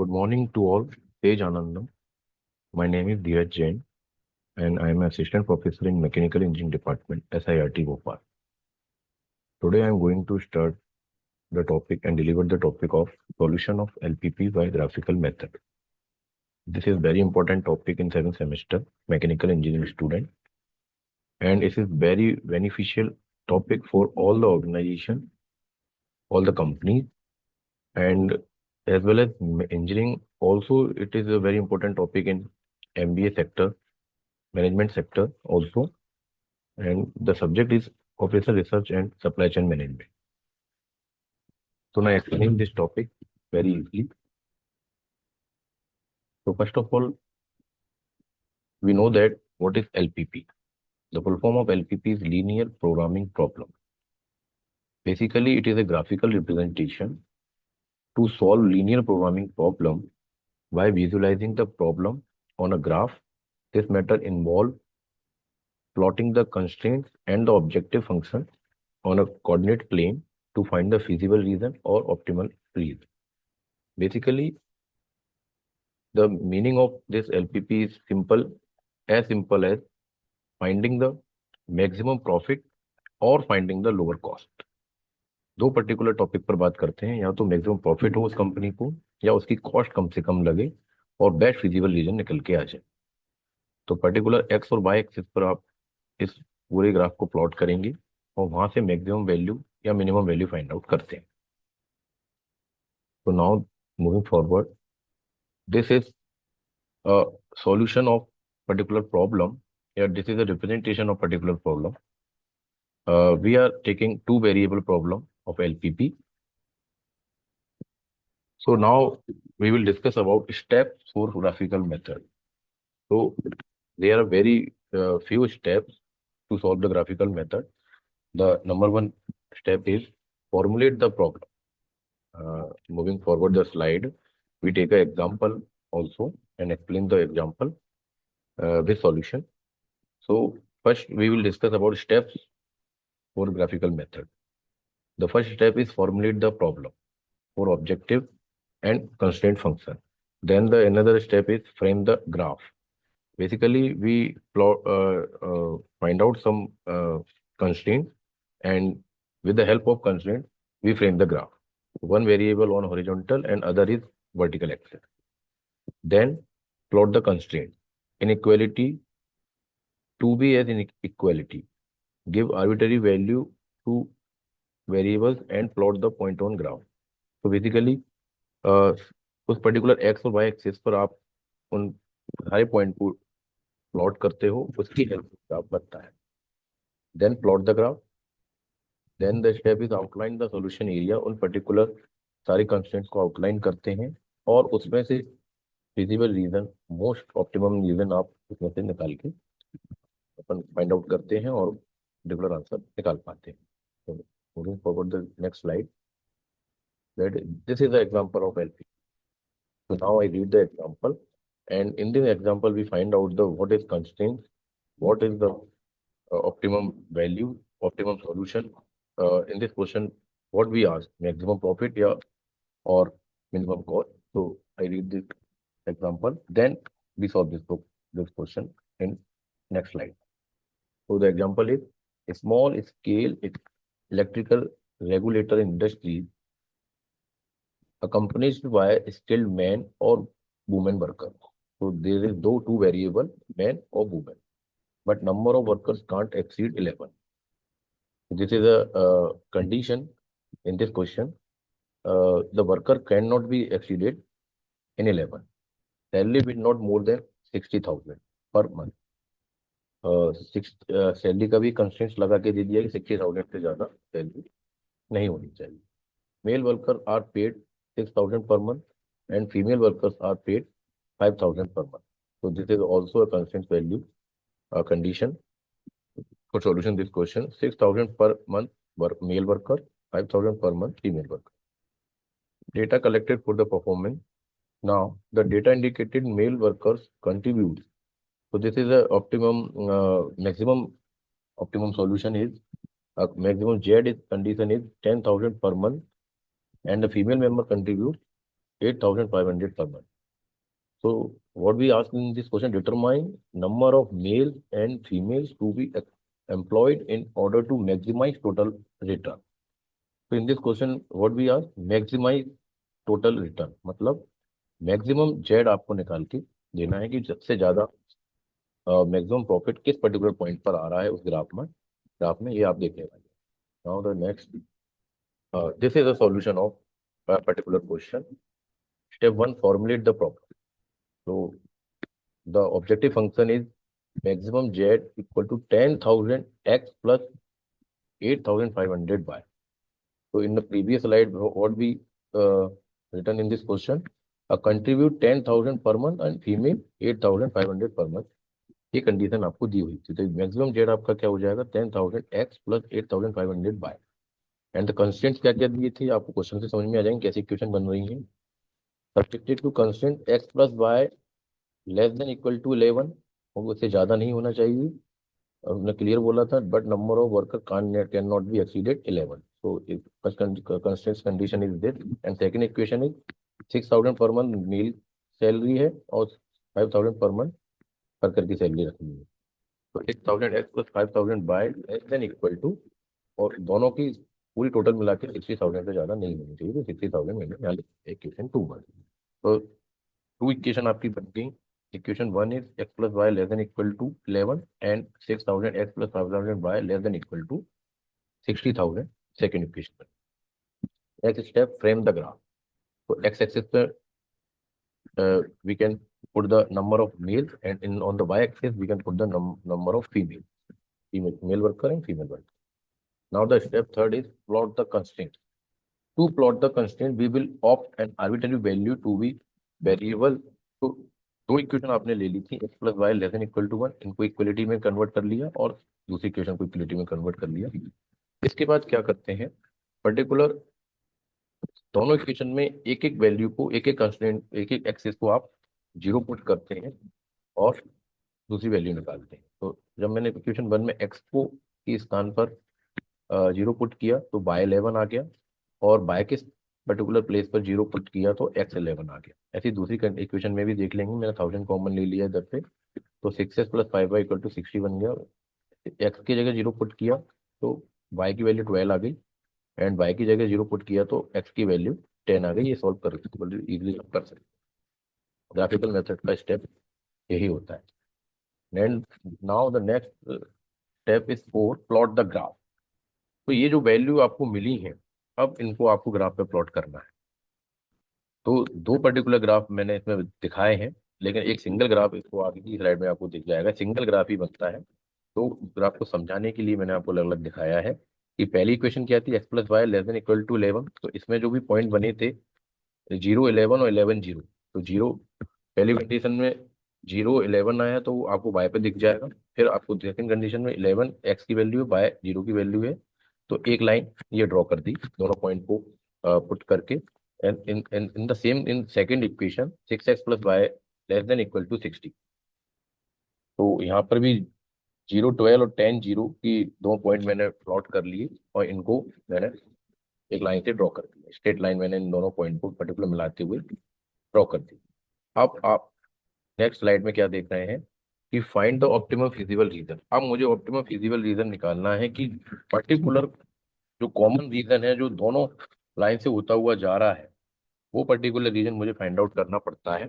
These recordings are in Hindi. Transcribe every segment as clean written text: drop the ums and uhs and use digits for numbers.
Good morning to all. Tej Anandam. My name is Dheeraj Jain, and I am Assistant Professor in Mechanical Engineering Department, SIRT Bhopal. Today, I am going to start the topic and deliver the topic of solution of LPP by graphical method. This is very important topic in 7th semester Mechanical Engineering student, and it is very beneficial topic for all the organization, all the companies, and as well as engineering. Also, it is a very important topic in MBA sector, management sector also, and the subject is operational research and supply chain management. So now explaining this topic very easily. So first of all, we know that what is LPP. The full form of LPP is linear programming problem. Basically, it is a graphical representation to solve linear programming problem by visualizing the problem on a graph. This method involves plotting the constraints and the objective function on a coordinate plane to find the feasible reason or optimal reason. Basically, the meaning of this LPP is simple as finding the maximum profit और फाइंडिंग द लोअर कॉस्ट. दो पर्टिकुलर टॉपिक पर बात करते हैं, या तो मैक्सिमम प्रॉफिट हो उस कंपनी को या उसकी कॉस्ट कम से कम लगे और बेस्ट फिजिबल रीजन निकल के आ जाए. तो पर्टिकुलर एक्स और वाई एक्सिस पर आप इस पूरे ग्राफ को प्लॉट करेंगे और वहां से मैक्सिमम वैल्यू या मिनिमम वैल्यू फाइंड आउट करते हैं. तो now moving forward, this is a solution of particular problem. Here, this is a representation of particular problem. We are taking two variable problem of LPP. So now we will discuss about steps for graphical method. So there are very few steps to solve the graphical method. The number one step is formulate the problem. Moving forward the slide, we take an example also and explain the example with solution. So first we will discuss about steps for graphical method. The first step is formulate the problem for objective and constraint function. Then the another step is frame the graph. Basically, we find out some constraints, and with the help of constraint, we frame the graph. One variable on horizontal and other is vertical axis. Then plot the constraint. Inequality, 2b as inequality. Give arbitrary value to variables and plot the point on graph. So basically, उस पर्टिकुलर एक्स और वाई एक्सिस पर आप उन सारे पॉइंट को प्लॉट करते हो, उसकी हेल्प से ग्राफ बनता है. Then plot the graph. Then the step is outline the solution area. उन पर्टिकुलर सारे कंस्ट्रेंट्स को आउटलाइन करते हैं और उसमें से feasible region, most optimum region आप उसमें से निकाल के अपन फाइंड आउट करते हैं और पर्टिकुलर आंसर निकाल पाते हैं. तो moving forward the next slide, that this is the example of LP. So now I read the example, and in this example we find out the what is constraints, what is the optimum value, optimum solution. In this question, what we ask, maximum profit or minimum cost. So I read this example, then we solve this question in next slide. So the example is a small scale electrical regulator industry accompanied by a skilled man or woman worker. So there is two variable, man or woman, but number of workers can't exceed 11. This is a condition in this question. The worker cannot be exceeded in 11. Salary will not more than 60,000 per month. Salary का भी कंस्ट्रेंट्स लगा के दे दिया कि 60,000 से ज्यादा सैलरी नहीं होनी चाहिए. Male worker are paid 6,000 per month and female workers are paid 5,000 per month. So this is also a constraint value condition for solution this question. 6,000 per month male worker, 5,000 per month female worker. Data collected for the performance. Now the data indicated male workers contribute. So this is a maximum optimum solution is maximum Z is condition is 10,000 per month, and the female member contributes 8,500 per month. So what we ask in this question, determine number of males and females to be employed in order to maximize total return. So in this question what we ask, maximize total return, मतलब मैक्सिमम जेड आपको निकाल के देना है कि सबसे ज्यादा मैक्सिमम प्रॉफिट किस पर्टिकुलर पॉइंट पर आ रहा है उस ग्राफ में ये आप देखने वाले। Now the next, this is the solution of particular question. Step one, formulate the problem. तो the objective function is maximum z equal to 10,000 x plus 8,500 y. So in the previous slide, what we written in this question, contribute 10,000 per month and female 8,500 per month. ये कंडीशन आपको दी हुई थी। तो मैक्सिमम जेड आपका क्या हो जाएगा, 10,000 x plus 8,500 y. And the constants क्या क्या दिए थे आपको क्वेश्चन से समझ में आ जाएंगे कैसे इक्वेशन बन रही है। Subjected to constant x plus y less than equal to 11, और उससे ज्यादा नहीं होना चाहिए। और हमने क्लियर बोला था, but number of worker can not be exceeded 11। So constant condition is this. And second equation is 6,000 per month mail salary है और 5,000 पर मंथ वर्कर की सैलरी रखनी है। तो 6,000 x plus 5,000 y less than equal to, और दोनों की पूरी टोटल मिला के 60,000 से ज्यादा नहीं होनी चाहिए। तो 60,000 मैंने यहाँ इक्वेशन 2 बन। तो टू इक्वेशन आपकी बन गई। Equation one is x plus y less than equal to 11 and 6,000 x plus 5,000 y less than equal to 60,000। Second equation. Next step, frame the graph. तो एक्स एक्सिस पे we can put the number of males, and on the y-axis we can put the number of male worker and female worker. Now the step third is plot the constraint. To plot the constraint, we will opt an arbitrary value to be variable. तो दो इक्वेशन आपने ले ली थी, x plus y less than equal to 1, इनको इक्वलिटी में कन्वर्ट कर लिया और दूसरी इक्वेशन को इक्वलिटी में कन्वर्ट कर लिया। इसके बाद क्या करते हैं, पर्टिकुलर दोनों इक्वेशन में एक एक वैल्यू को, एक एक कंस्टेंट, एक एक एक्सिस को आप जीरो पुट करते हैं और दूसरी वैल्यू निकालते हैं। तो जब मैंने इक्वेशन वन में एक्स को के स्थान पर जीरो पुट किया तो बाय 11 आ गया, और बाय के पर्टिकुलर प्लेस पर जीरो पुट किया तो एक्स 11 आ गया। ऐसी दूसरी इक्वेशन में भी देख लेंगे, मैंने 1000 कॉमन ले लिया इधर पे, तो 6x plus 5y equal to 60 बन गया। एक्स की जगह जीरो पुट किया तो y की वैल्यू 12 आ गई, एंड y की जगह जीरो पुट किया तो x की वैल्यू 10 आ गई। ये सॉल्व कर इजिली कर सकते। ग्राफिकल मेथड का स्टेप यही होता है। And now the next step is four, plot the graph. तो ये जो वैल्यू आपको मिली है, अब इनको आपको ग्राफ पे प्लॉट करना है। तो दो पर्टिकुलर ग्राफ मैंने इसमें दिखाए हैं, लेकिन एक सिंगल ग्राफ इसको आगे की स्लाइड में आपको दिख जाएगा, सिंगल ग्राफ ही बनता है। तो ग्राफ को समझाने के लिए मैंने आपको अलग अलग दिखाया है कि पहली इक्वेशन क्या थी, x plus y less than equal to 11। तो इसमें जो भी पॉइंट बने थे 0 11 और 11 0, तो जीरो पहली कंडीशन में 0 11 आया तो वो आपको वाई पे दिख जाएगा। फिर आपको सेकंड कंडीशन में 11 एक्स की वैल्यू है, वाई जीरो की वैल्यू है, तो एक लाइन ये ड्रॉ कर दी दोनों पॉइंट को पुट करके। And in the same in second equation 6x plus y less than equal to 60। तो यहाँ पर भी 0 12 और 10 0 की दो पॉइंट मैंने प्लॉट कर लिए, और इनको मैंने एक लाइन से ड्रॉ कर दिया। स्ट्रेट लाइन मैंने इन दोनों पॉइंट को पर्टिकुलर मिलाते हुए ड्रॉ कर दी। अब आप नेक्स्ट स्लाइड में क्या देख रहे हैं कि find the optimum feasible region. अब मुझे ऑप्टिमम फिजिबल रीजन निकालना है कि पर्टिकुलर जो कॉमन रीजन है जो दोनों लाइन से होता हुआ जा रहा है, वो पर्टिकुलर रीजन मुझे फाइंड आउट करना पड़ता है।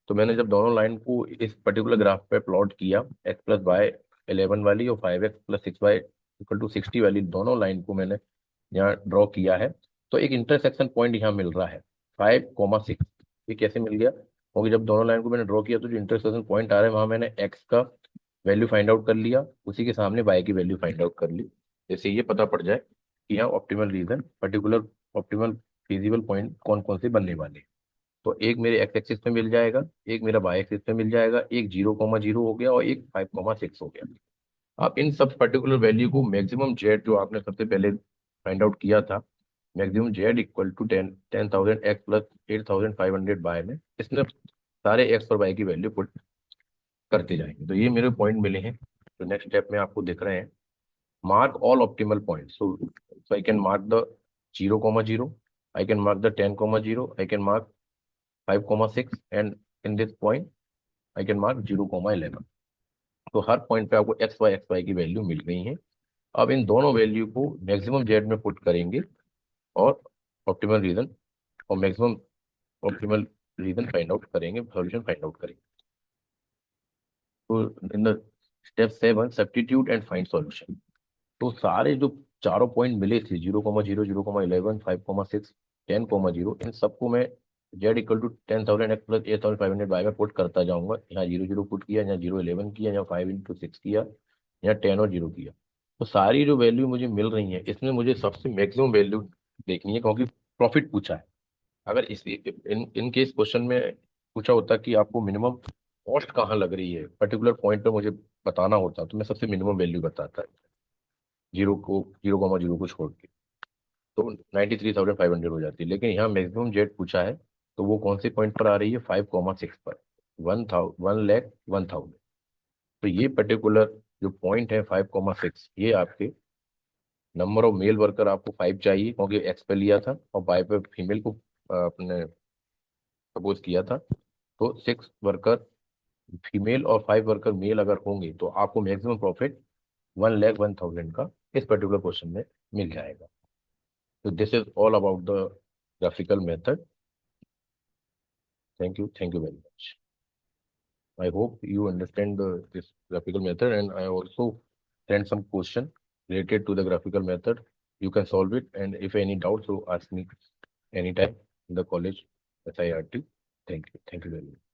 तो मैंने जब दोनों लाइन को इस पर्टिकुलर ग्राफ पे प्लॉट किया, एक्स प्लस वाई 11 वाली और 5x plus 6y equal to 60 वाली दोनों लाइन को मैंने यहाँ ड्रॉ किया है, तो एक इंटरसेक्शन पॉइंट यहाँ मिल रहा है 5,6। ये कैसे मिल गया, क्योंकि जब दोनों लाइन को मैंने ड्रॉ किया तो जो इंटरसेक्शन पॉइंट आ रहा है वहां मैंने एक्स का वैल्यू फाइंड आउट कर लिया, उसी के सामने वाई की वैल्यू फाइंड आउट कर ली। जैसे ये पता पड़ जाए कि यहाँ optimal region, particular optimal feasible point कौन कौन से बनने वाले हैं। तो एक मेरे एक्स एक्सिस पे मिल जाएगा, एक मेरा वाई एक्सिस पे मिल जाएगा, एक 0,0 हो गया और एक 5,6 हो गया। आप इन सब पर्टिकुलर वैल्यू को मैक्सिमम जेड जो आपने सबसे पहले फाइंड आउट किया था, maximum Z equal to 10,000 x plus 8,500 बाय में, इसमें सारे एक्स और वाई की वैल्यू पुट करते जाएंगे। तो ये मेरे पॉइंट मिले हैं। तो नेक्स्ट स्टेप में आपको दिख रहे हैं, mark all optimal points. So I can mark the 0,0, I can mark the 10,0, I can mark 5,6 and in this point I can mark 0,11. तो हर पॉइंट पे आपको एक्स वाई की वैल्यू मिल गई है। अब इन दोनों वैल्यू को मैक्सिमम जेड में पुट करेंगे और ऑप्टिमल रीजन और maximum optimal region find out करेंगे, सॉल्यूशन फाइंड आउट करेंगे। तो in the step 7 substitute and find solution. तो सारे जो चारों पॉइंट मिले थे 0,0, 0,11, 5,6, 10,0, इन सबको मैं Z equal to 10,000 x plus 8,500 बाय में पुट करता जाऊंगा। यहाँ 0, 0 पुट किया, यहाँ 0,11 किया, यहाँ 5 × 6 किया, यहाँ 10 और 0 किया। तो सारी जो वैल्यू मुझे मिल रही है इसमें मुझे सबसे मैक्सिमम वैल्यू देखनी है, क्योंकि प्रॉफिट पूछा है। अगर इस इन केस क्वेश्चन में पूछा होता कि आपको मिनिमम कॉस्ट कहाँ लग रही है पर्टिकुलर पॉइंट पे मुझे बताना होता, तो मैं सबसे मिनिमम वैल्यू बताता है, 0,0 को छोड़ के, तो 93,500 हो जाती है। लेकिन यहाँ मैक्सिमम जेड पूछा है, तो वो कौन से पॉइंट पर आ रही है, 5,6 पर, 1,01,000। तो ये पर्टिकुलर जो पॉइंट है 5,6, ये आपके नंबर ऑफ मेल वर्कर आपको 5 चाहिए क्योंकि एक्स पे लिया था और बाय पे फीमेल को अपने सपोज किया था। तो 6 वर्कर फीमेल और 5 वर्कर मेल अगर होंगे तो आपको मैक्सिमम प्रॉफिट 1,01,000 का इस पर्टिकुलर क्वेश्चन में मिल जाएगा। तो this is all about the graphical method. Thank you very much. I hope you understand this graphical method, and I also send some question related to the graphical method. You can solve it, and if any doubts, so ask me anytime in the college SIRT. Thank you very much.